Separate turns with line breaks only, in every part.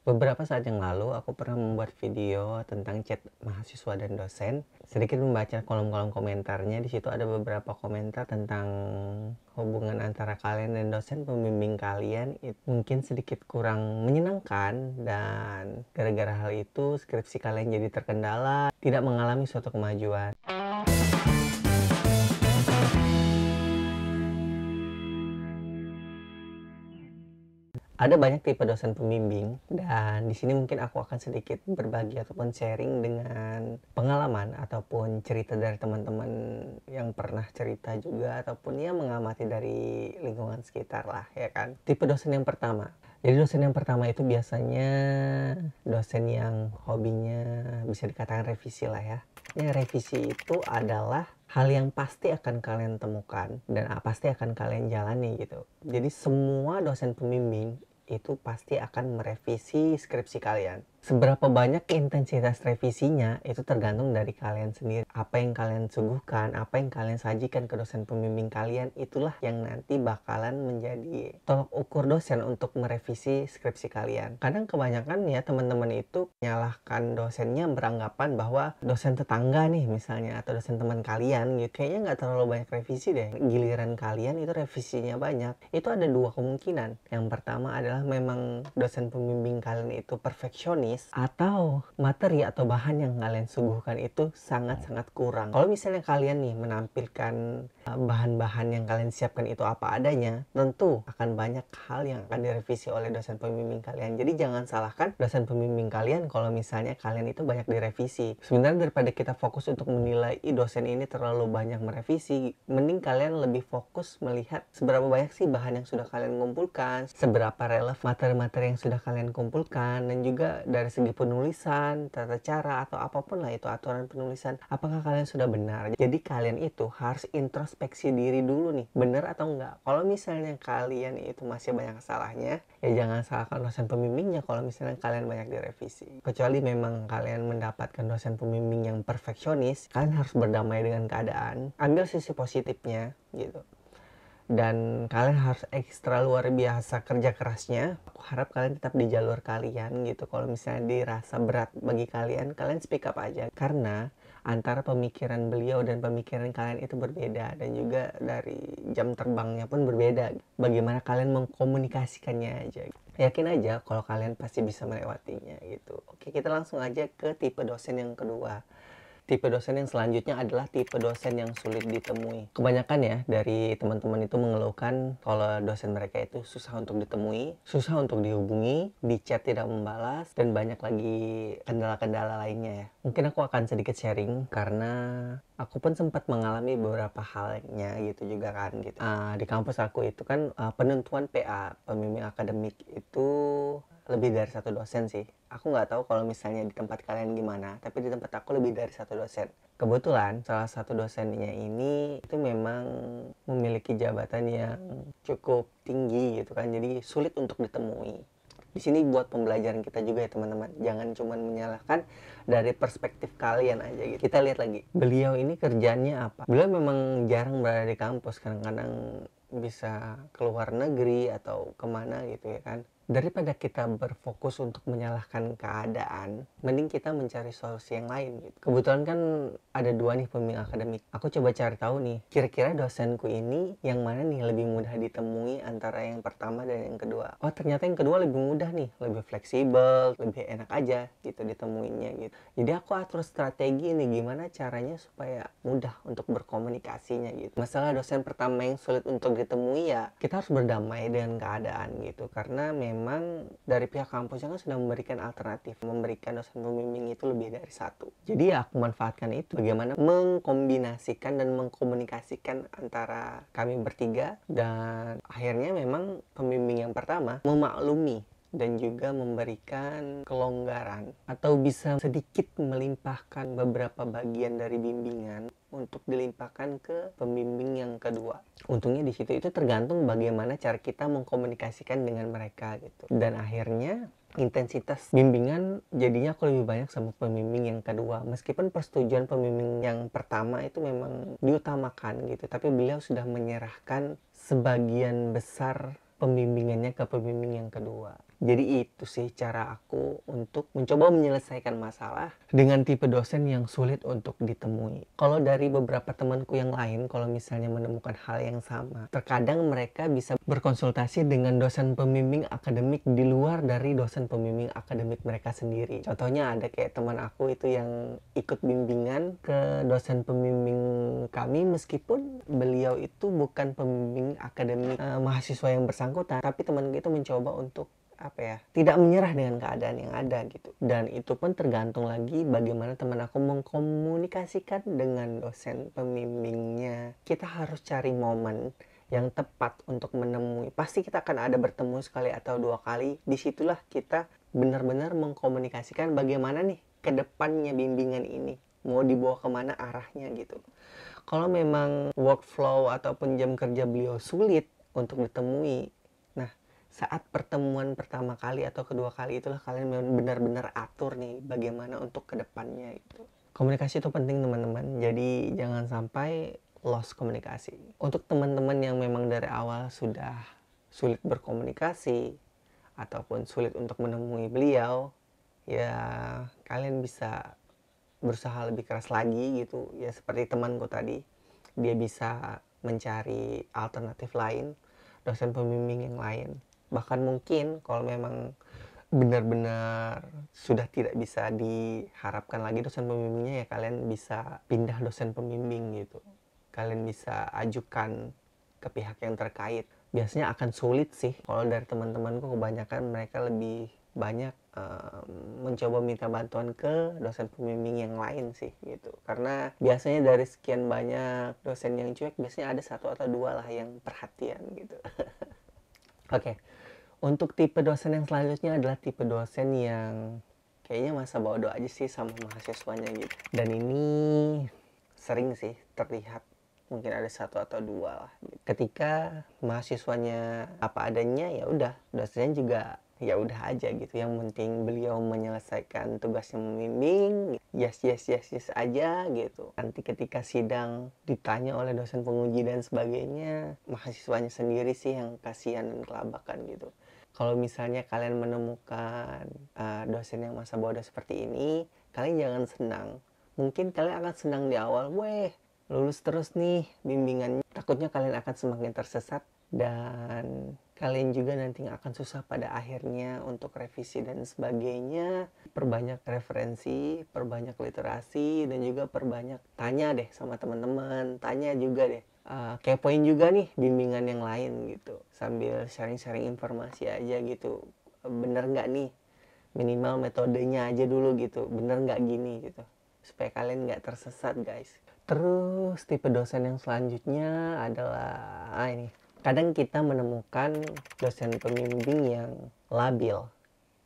Beberapa saat yang lalu, aku pernah membuat video tentang chat mahasiswa dan dosen. Sedikit membaca kolom-kolom komentarnya, di situ ada beberapa komentar tentang hubungan antara kalian dan dosen pembimbing kalian. Mungkin sedikit kurang menyenangkan, dan gara-gara hal itu skripsi kalian jadi terkendala, tidak mengalami suatu kemajuan. Ada banyak tipe dosen pembimbing, dan di sini mungkin aku akan sedikit berbagi ataupun sharing dengan pengalaman ataupun cerita dari teman-teman yang pernah cerita juga, ataupun ya mengamati dari lingkungan sekitar lah, ya kan. Tipe dosen yang pertama. Jadi dosen yang pertama itu biasanya dosen yang hobinya bisa dikatakan revisi lah ya. Ya, revisi itu adalah hal yang pasti akan kalian temukan dan pasti akan kalian jalani gitu. Jadi semua dosen pembimbing itu pasti akan merevisi skripsi kalian. Seberapa banyak intensitas revisinya itu tergantung dari kalian sendiri. Apa yang kalian suguhkan, apa yang kalian sajikan ke dosen pembimbing kalian, itulah yang nanti bakalan menjadi tolok ukur dosen untuk merevisi skripsi kalian. Kadang kebanyakan ya teman-teman itu menyalahkan dosennya, beranggapan bahwa dosen tetangga nih misalnya, atau dosen teman kalian gitu, kayaknya nggak terlalu banyak revisi deh. Giliran kalian itu revisinya banyak. Itu ada dua kemungkinan. Yang pertama adalah memang dosen pembimbing kalian itu perfeksionis, atau materi atau bahan yang kalian suguhkan itu sangat-sangat kurang. Kalau misalnya kalian nih menampilkan bahan-bahan yang kalian siapkan itu apa adanya, tentu akan banyak hal yang akan direvisi oleh dosen pembimbing kalian. Jadi jangan salahkan dosen pembimbing kalian kalau misalnya kalian itu banyak direvisi. Sebenarnya daripada kita fokus untuk menilai dosen ini terlalu banyak merevisi, mending kalian lebih fokus melihat seberapa banyak sih bahan yang sudah kalian kumpulkan, seberapa relevan materi-materi yang sudah kalian kumpulkan, dan juga dari segi penulisan, tata cara, atau apapun lah itu aturan penulisan, apakah kalian sudah benar. Jadi kalian itu harus introspeksi diri dulu nih, benar atau enggak. Kalau misalnya kalian itu masih banyak salahnya, ya jangan salahkan dosen pembimbingnya kalau misalnya kalian banyak direvisi. Kecuali memang kalian mendapatkan dosen pembimbing yang perfeksionis, kalian harus berdamai dengan keadaan, ambil sisi positifnya gitu. Dan kalian harus ekstra luar biasa kerja kerasnya. Aku harap kalian tetap di jalur kalian gitu. Kalau misalnya dirasa berat bagi kalian, kalian speak up aja. Karena antara pemikiran beliau dan pemikiran kalian itu berbeda, dan juga dari jam terbangnya pun berbeda. Bagaimana kalian mengkomunikasikannya aja. Yakin aja kalau kalian pasti bisa melewatinya gitu. Oke, kita langsung aja ke tipe dosen yang kedua. Tipe dosen yang selanjutnya adalah tipe dosen yang sulit ditemui. Kebanyakan ya dari teman-teman itu mengeluhkan kalau dosen mereka itu susah untuk ditemui, susah untuk dihubungi, di chat tidak membalas, dan banyak lagi kendala-kendala lainnya ya. Mungkin aku akan sedikit sharing karena aku pun sempat mengalami beberapa halnya gitu juga kan gitu. Di kampus aku itu kan penentuan PA, pembimbing akademik itu lebih dari satu dosen sih. Aku nggak tahu kalau misalnya di tempat kalian gimana, tapi di tempat aku lebih dari satu dosen. Kebetulan salah satu dosennya ini itu memang memiliki jabatan yang cukup tinggi gitu kan, jadi sulit untuk ditemui. Di sini buat pembelajaran kita juga ya teman-teman. Jangan cuma menyalahkan dari perspektif kalian aja gitu. Kita lihat lagi. Beliau ini kerjanya apa? Beliau memang jarang berada di kampus. Kadang-kadang bisa keluar negeri atau kemana gitu ya kan. Daripada kita berfokus untuk menyalahkan keadaan, mending kita mencari solusi yang lain gitu. Kebetulan kan ada dua nih pembimbing akademik. Aku coba cari tahu nih, kira-kira dosenku ini yang mana nih lebih mudah ditemui antara yang pertama dan yang kedua. Oh, ternyata yang kedua lebih mudah nih, lebih fleksibel, lebih enak aja gitu ditemuinya gitu. Jadi aku atur strategi nih gimana caranya supaya mudah untuk berkomunikasinya gitu. Masalah dosen pertama yang sulit untuk ditemui ya, kita harus berdamai dengan keadaan gitu. Karena memang dari pihak kampusnya kan sudah memberikan alternatif, memberikan dosen pembimbing itu lebih dari satu. Jadi ya aku manfaatkan itu, bagaimana mengkombinasikan dan mengkomunikasikan antara kami bertiga, dan akhirnya memang pembimbing yang pertama memaklumi dan juga memberikan kelonggaran atau bisa sedikit melimpahkan beberapa bagian dari bimbingan untuk dilimpahkan ke pembimbing yang kedua. Untungnya di situ itu tergantung bagaimana cara kita mengkomunikasikan dengan mereka gitu. Dan akhirnya intensitas bimbingan jadinya aku lebih banyak sama pembimbing yang kedua. Meskipun persetujuan pembimbing yang pertama itu memang diutamakan gitu, tapi beliau sudah menyerahkan sebagian besar pembimbingannya ke pembimbing yang kedua. Jadi itu sih cara aku untuk mencoba menyelesaikan masalah dengan tipe dosen yang sulit untuk ditemui. Kalau dari beberapa temanku yang lain, kalau misalnya menemukan hal yang sama, terkadang mereka bisa berkonsultasi dengan dosen pembimbing akademik di luar dari dosen pembimbing akademik mereka sendiri. Contohnya ada kayak teman aku itu yang ikut bimbingan ke dosen pembimbing kami, meskipun beliau itu bukan pembimbing akademik mahasiswa yang bersangkutan, tapi teman itu mencoba untuk tidak menyerah dengan keadaan yang ada gitu. Dan itu pun tergantung lagi bagaimana teman aku mengkomunikasikan dengan dosen pembimbingnya. Kita harus cari momen yang tepat untuk menemui. Pasti kita akan ada bertemu sekali atau dua kali. Disitulah kita benar-benar mengkomunikasikan bagaimana nih ke depannya bimbingan ini, mau dibawa kemana arahnya gitu. Kalau memang workflow ataupun jam kerja beliau sulit untuk ditemui, nah saat pertemuan pertama kali atau kedua kali itulah kalian benar-benar atur nih bagaimana untuk kedepannya itu. Komunikasi itu penting teman-teman, jadi jangan sampai lost komunikasi. Untuk teman-teman yang memang dari awal sudah sulit berkomunikasi ataupun sulit untuk menemui beliau, ya kalian bisa berusaha lebih keras lagi gitu. Ya seperti temanku tadi, dia bisa mencari alternatif lain, dosen pembimbing yang lain. Bahkan mungkin kalau memang benar-benar sudah tidak bisa diharapkan lagi dosen pembimbingnya, ya kalian bisa pindah dosen pembimbing gitu. Kalian bisa ajukan ke pihak yang terkait. Biasanya akan sulit sih. Kalau dari teman-temanku kebanyakan mereka lebih banyak mencoba minta bantuan ke dosen pembimbing yang lain sih gitu. Karena biasanya dari sekian banyak dosen yang cuek, biasanya ada satu atau dua lah yang perhatian gitu. Oke. Untuk tipe dosen yang selanjutnya adalah tipe dosen yang kayaknya masa bodoh aja sih sama mahasiswanya gitu. Dan ini sering sih terlihat, mungkin ada satu atau dua lah. Ketika mahasiswanya apa adanya, ya udah, dosennya juga ya udah aja gitu. Yang penting beliau menyelesaikan tugasnya membimbing, yes aja gitu. Nanti ketika sidang ditanya oleh dosen penguji dan sebagainya, mahasiswanya sendiri sih yang kasihan dan kelabakan gitu. Kalau misalnya kalian menemukan dosen yang masa bodoh seperti ini, kalian jangan senang. Mungkin kalian akan senang di awal, weh, lulus terus nih bimbingannya. Takutnya kalian akan semakin tersesat dan kalian juga nanti akan susah pada akhirnya untuk revisi dan sebagainya. Perbanyak referensi, perbanyak literasi, dan juga perbanyak tanya deh sama teman-teman. Tanya juga deh, kepoin juga nih bimbingan yang lain gitu, sambil sharing-sharing informasi aja gitu. Bener nggak nih, minimal metodenya aja dulu gitu, bener nggak gini gitu, supaya kalian nggak tersesat guys. Terus tipe dosen yang selanjutnya adalah ini, kadang kita menemukan dosen pembimbing yang labil.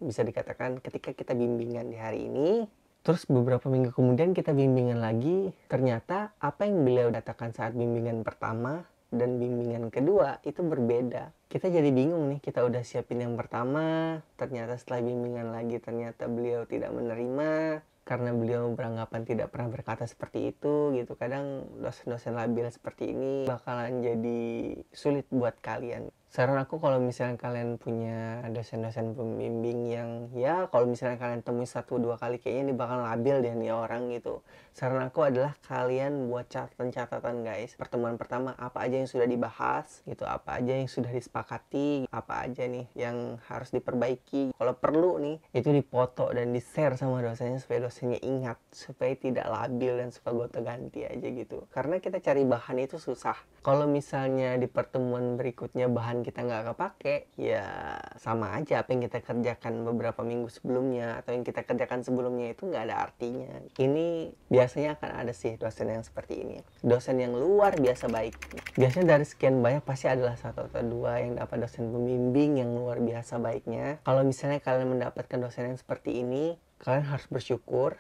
Bisa dikatakan ketika kita bimbingan di hari ini, terus beberapa minggu kemudian kita bimbingan lagi, ternyata apa yang beliau katakan saat bimbingan pertama dan bimbingan kedua itu berbeda. Kita jadi bingung nih, kita udah siapin yang pertama, ternyata setelah bimbingan lagi ternyata beliau tidak menerima karena beliau beranggapan tidak pernah berkata seperti itu gitu. Kadang dosen-dosen labil seperti ini bakalan jadi sulit buat kalian. Saran aku kalau misalnya kalian punya dosen-dosen pembimbing yang ya kalau misalnya kalian temui 1-2 kali kayaknya ini bakal labil deh nih orang gitu. Saran aku adalah kalian buat catatan guys. Pertemuan pertama apa aja yang sudah dibahas gitu, apa aja yang sudah disepakati, apa aja nih yang harus diperbaiki. Kalau perlu nih itu dipoto dan di-share sama dosennya supaya dosennya ingat, supaya tidak labil dan suka gonta-ganti aja gitu. Karena kita cari bahan itu susah. Kalau misalnya di pertemuan berikutnya bahan kita nggak kepake, ya sama aja apa yang kita kerjakan beberapa minggu sebelumnya atau yang kita kerjakan sebelumnya itu nggak ada artinya. Ini biasanya akan ada sih dosen yang seperti ini, dosen yang luar biasa baik. Biasanya dari sekian banyak pasti adalah satu atau dua yang dapat dosen pembimbing yang luar biasa baiknya. Kalau misalnya kalian mendapatkan dosen yang seperti ini, kalian harus bersyukur.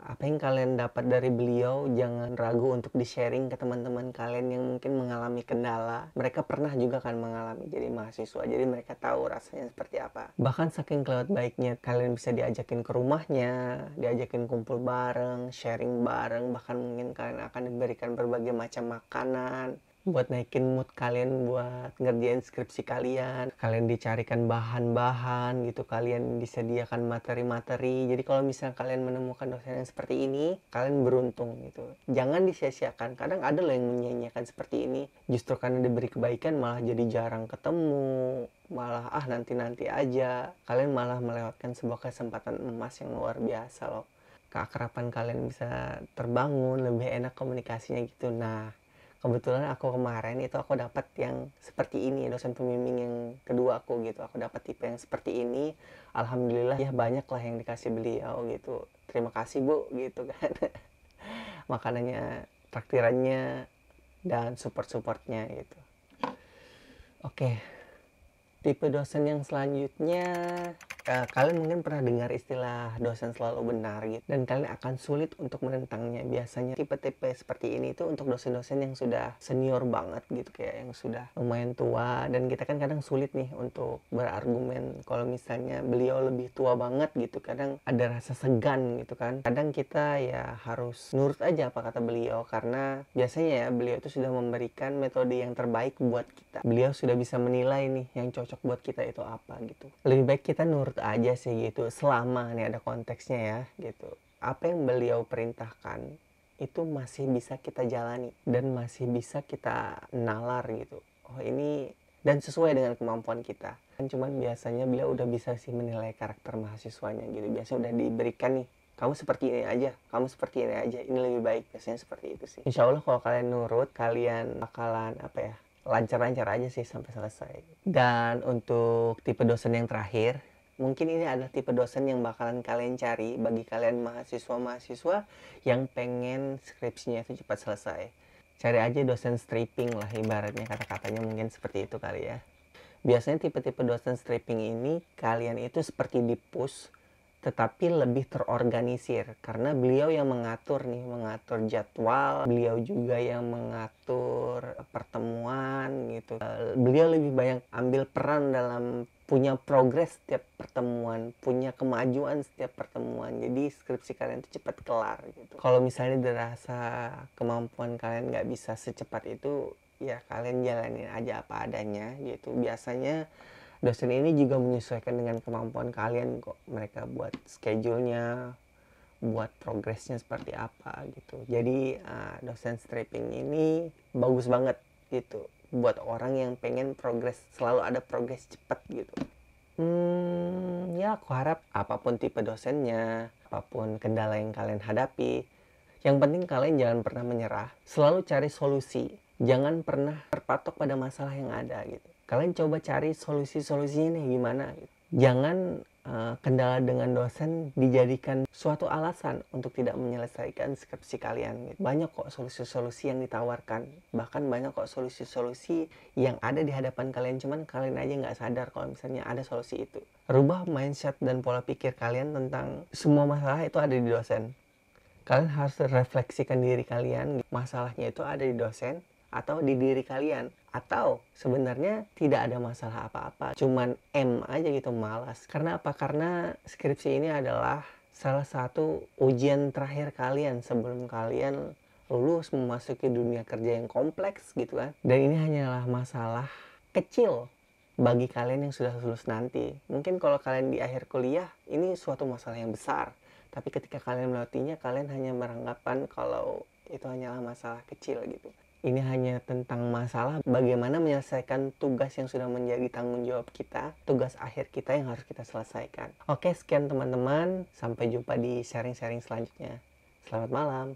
Apa yang kalian dapat dari beliau jangan ragu untuk di-sharing ke teman-teman kalian yang mungkin mengalami kendala. Mereka pernah juga kan mengalami jadi mahasiswa, jadi mereka tahu rasanya seperti apa. Bahkan saking kelewat baiknya, kalian bisa diajakin ke rumahnya, diajakin kumpul bareng, sharing bareng, bahkan mungkin kalian akan diberikan berbagai macam makanan. buat naikin mood kalian buat ngerjain skripsi kalian. Kalian dicarikan bahan-bahan gitu, kalian disediakan materi-materi. Jadi kalau misalnya kalian menemukan dosen yang seperti ini, kalian beruntung gitu. Jangan disia-siakan. Kadang ada loh yang menyia-nyiakan seperti ini. Justru karena diberi kebaikan malah jadi jarang ketemu, malah nanti-nanti aja. Kalian malah melewatkan sebuah kesempatan emas yang luar biasa loh. Keakraban kalian bisa terbangun, lebih enak komunikasinya gitu. Nah, kebetulan aku kemarin itu aku dapat yang seperti ini, dosen pembimbing yang kedua aku gitu. Aku dapat tipe yang seperti ini. Alhamdulillah ya, banyak lah yang dikasih beliau gitu. Terima kasih Bu gitu kan. Makanannya, traktirannya, dan support-supportnya gitu. Oke, tipe dosen yang selanjutnya, kalian mungkin pernah dengar istilah dosen selalu benar gitu, dan kalian akan sulit untuk menentangnya. Biasanya tipe-tipe seperti ini itu untuk dosen-dosen yang sudah senior banget gitu, kayak yang sudah lumayan tua, dan kita kan kadang sulit nih untuk berargumen kalau misalnya beliau lebih tua banget gitu. Kadang ada rasa segan gitu kan. Kadang kita ya harus nurut aja apa kata beliau, karena biasanya ya beliau itu sudah memberikan metode yang terbaik buat kita. Beliau sudah bisa menilai nih yang cocok buat kita itu apa gitu. Lebih baik kita nurut aja sih gitu, selama nih ada konteksnya ya gitu. Apa yang beliau perintahkan itu masih bisa kita jalani dan masih bisa kita nalar gitu. Oh ini, dan sesuai dengan kemampuan kita. Kan cuman biasanya beliau udah bisa sih menilai karakter mahasiswanya gitu. Biasanya udah diberikan nih, kamu seperti ini aja, kamu seperti ini aja, ini lebih baik. Biasanya seperti itu sih. Insya Allah kalau kalian nurut, kalian bakalan lancar-lancar aja sih sampai selesai. Dan untuk tipe dosen yang terakhir, mungkin ini adalah tipe dosen yang bakalan kalian cari bagi kalian mahasiswa-mahasiswa yang pengen skripsinya itu cepat selesai. Cari aja dosen stripping lah, ibaratnya kata-katanya mungkin seperti itu kali ya. Biasanya tipe-tipe dosen stripping ini kalian itu seperti di-push, tetapi lebih terorganisir karena beliau yang mengatur jadwal, beliau juga yang mengatur pertemuan gitu. Beliau lebih banyak ambil peran dalam punya progres setiap pertemuan, punya kemajuan setiap pertemuan. Jadi skripsi kalian itu cepat kelar gitu. Kalau misalnya dirasa kemampuan kalian nggak bisa secepat itu, ya kalian jalanin aja apa adanya gitu. Biasanya dosen ini juga menyesuaikan dengan kemampuan kalian kok. Mereka buat schedule-nya, buat progresnya seperti apa gitu. Jadi dosen stripping ini bagus banget gitu buat orang yang pengen progres, selalu ada progres cepat gitu. Ya aku harap apapun tipe dosennya, apapun kendala yang kalian hadapi, yang penting kalian jangan pernah menyerah, selalu cari solusi. Jangan pernah terpatok pada masalah yang ada gitu. Kalian coba cari solusi-solusinya nih gimana gitu. Jangan kendala dengan dosen dijadikan suatu alasan untuk tidak menyelesaikan skripsi kalian gitu. Banyak kok solusi-solusi yang ditawarkan. Bahkan banyak kok solusi-solusi yang ada di hadapan kalian, cuman kalian aja nggak sadar kalau misalnya ada solusi itu. Rubah mindset dan pola pikir kalian tentang semua masalah itu ada di dosen. Kalian harus refleksikan diri kalian, masalahnya itu ada di dosen atau di diri kalian, atau sebenarnya tidak ada masalah apa-apa, cuman aja gitu, malas. Karena apa? Karena skripsi ini adalah salah satu ujian terakhir kalian sebelum kalian lulus memasuki dunia kerja yang kompleks gitu kan. Dan ini hanyalah masalah kecil bagi kalian yang sudah lulus nanti. Mungkin kalau kalian di akhir kuliah ini suatu masalah yang besar, tapi ketika kalian melewatinya, kalian hanya beranggapan kalau itu hanyalah masalah kecil gitu. Ini hanya tentang masalah bagaimana menyelesaikan tugas yang sudah menjadi tanggung jawab kita, tugas akhir kita yang harus kita selesaikan. Oke, sekian teman-teman. Sampai jumpa di sharing-sharing selanjutnya. Selamat malam.